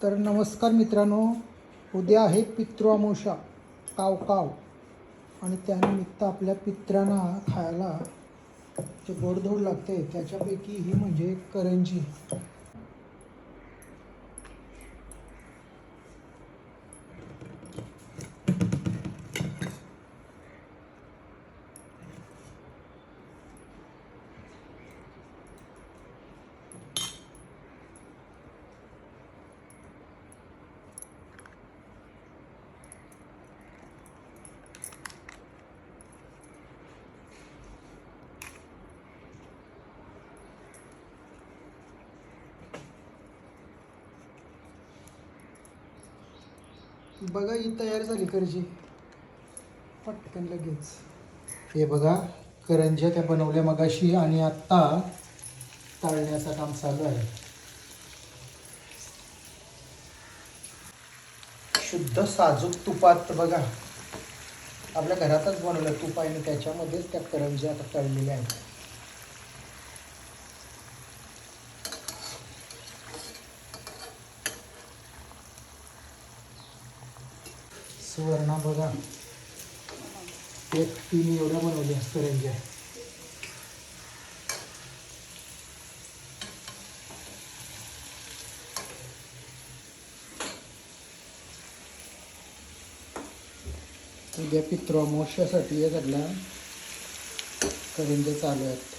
तर नमस्कार मित्रांनो, उद्या आहे पितृअमावस्या काव काव आणि त्यानिमित्त आपल्या पितरांना खायला जे गोडधोड लागते त्याच्यापैकी ही म्हणजे करंजी. बघा ही तयार झाली करंजी पटकन लगेच. हे बघा करंज्या त्या बनवल्या मगाशी आणि आत्ता तळण्याचं काम चालू आहे. शुद्ध साजूक तुपात बघा आपल्या घरातच बनवलं तूप आहे आणि त्याच्यामध्येच त्या करंज्या आता तळलेल्या आहेत. सुवर्णा बघा एक 3 एवढ्या बनवल्या करंज्या. उद्या पितृअमावस्यासाठी या सगळ्या करंज्या चालू आहेत.